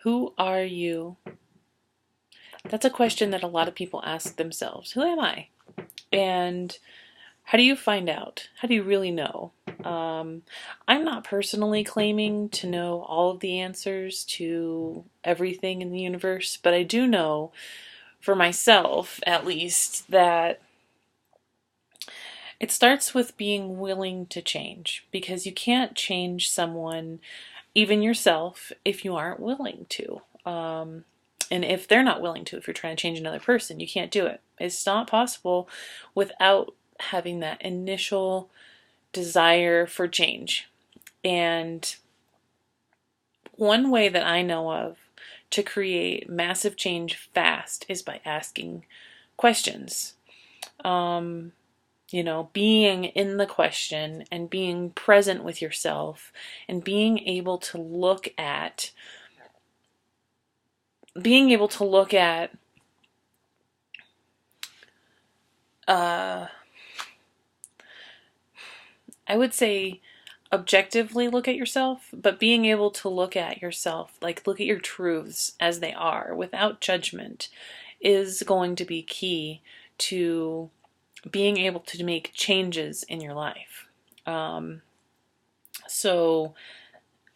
Who are you? That's a question that a lot of people ask themselves. Who am I? And how do you find out? How do you really know? I'm not personally claiming to know all of the answers to everything in the universe, but I do know, for myself at least, that it starts with being willing to change, because you can't change someone, even yourself, if you aren't willing to. And if they're not willing to, if you're trying to change another person, you can't do it. It's not possible without having that initial desire for change. And one way that I know of to create massive change fast is by asking questions. Being in the question and being present with yourself and being able to look at I would say objectively look at yourself, but being able to look at yourself, like look at your truths as they are without judgment, is going to be key to being able to make changes in your life. So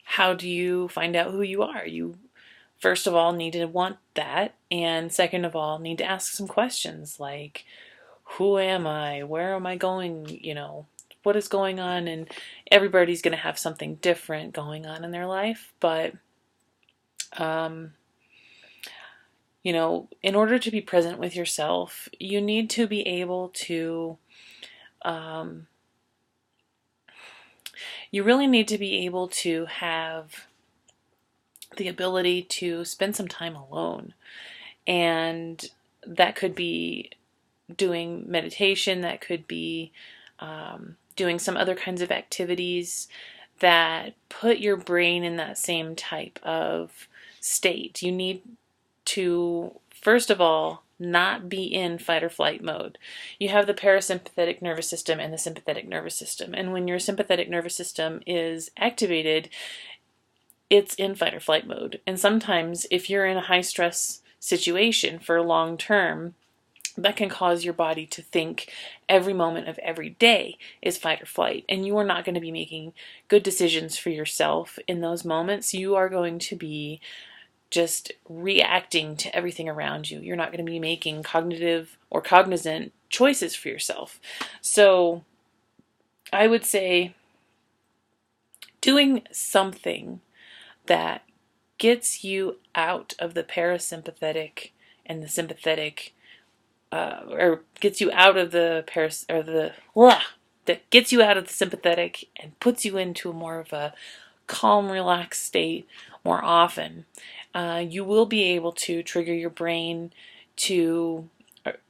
how do you find out who you are? You first of all need to want that, and second of all need to ask some questions like, who am I? Where am I going? What is going on? And everybody's going to have something different going on in their life, but in order to be present with yourself, you need to be able to you really need to be able to have the ability to spend some time alone. And that could be doing meditation, that could be doing some other kinds of activities that put your brain in that same type of state. You need to, first of all, not be in fight or flight mode. You have the parasympathetic nervous system and the sympathetic nervous system. And when your sympathetic nervous system is activated, it's in fight or flight mode. And sometimes if you're in a high stress situation for long term, that can cause your body to think every moment of every day is fight or flight. And you are not going to be making good decisions for yourself in those moments. You are going to be just reacting to everything around you. You're not going to be making cognitive or cognizant choices for yourself. So I would say doing something that gets you out of the parasympathetic and the sympathetic, or gets you out of the that gets you out of the sympathetic and puts you into more of a calm, relaxed state more often. You will be able to trigger your brain to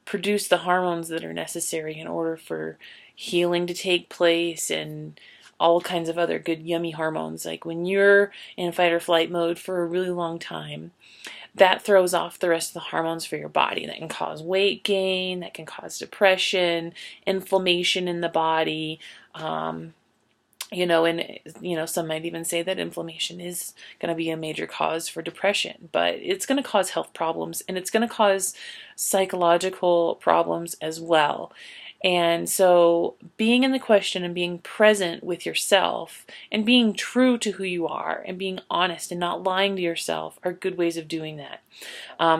produce the hormones that are necessary in order for healing to take place, and all kinds of other good yummy hormones. Like when you're in fight or flight mode for a really long time, that throws off the rest of the hormones for your body. That can cause weight gain, that can cause depression, inflammation in the body. And some might even say that inflammation is going to be a major cause for depression, but it's going to cause health problems, and it's going to cause psychological problems as well. And so being in the question and being present with yourself and being true to who you are and being honest and not lying to yourself are good ways of doing that.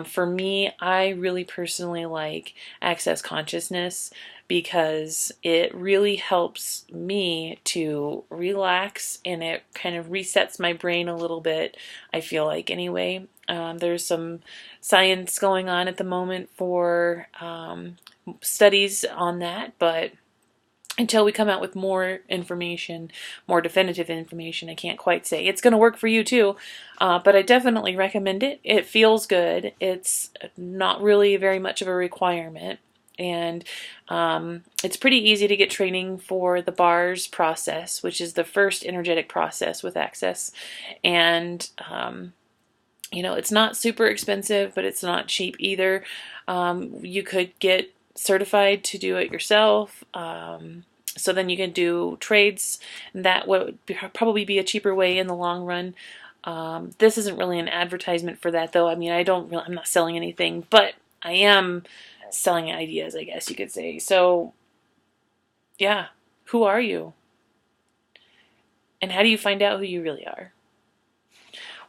For me, I really personally like Access Consciousness because it really helps me to relax, and it kind of resets my brain a little bit, I feel like, anyway. There's some science going on at the moment for studies on that, but until we come out with more information, more definitive information, I can't quite say. It's going to work for you too, but I definitely recommend it. It feels good. It's not really very much of a requirement, and it's pretty easy to get training for the bars process, which is the first energetic process with Access, and it's not super expensive, but it's not cheap either. You could get certified to do it yourself. So then you can do trades, and that would probably be a cheaper way in the long run. This isn't really an advertisement for that, though. I mean, I'm not selling anything, but I am selling ideas, I guess you could say. So, yeah, who are you? And how do you find out who you really are?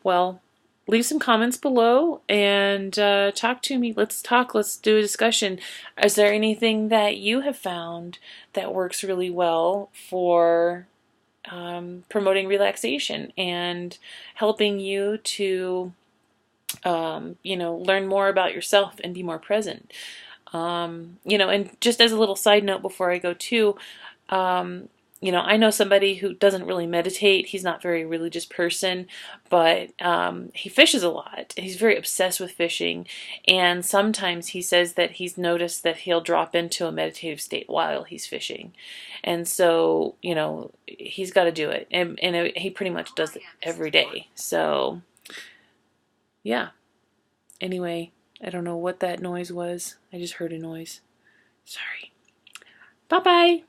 Well, leave some comments below and talk to me. Let's talk. Let's do a discussion. Is there anything that you have found that works really well for promoting relaxation and helping you to, learn more about yourself and be more present? And just as a little side note before I go too, I know somebody who doesn't really meditate. He's not a very religious person, but he fishes a lot. He's very obsessed with fishing, and sometimes he says that he's noticed that he'll drop into a meditative state while he's fishing, and so he's got to do it, and he pretty much does it every day. So yeah. Anyway, I don't know what that noise was. I just heard a noise. Sorry. Bye bye.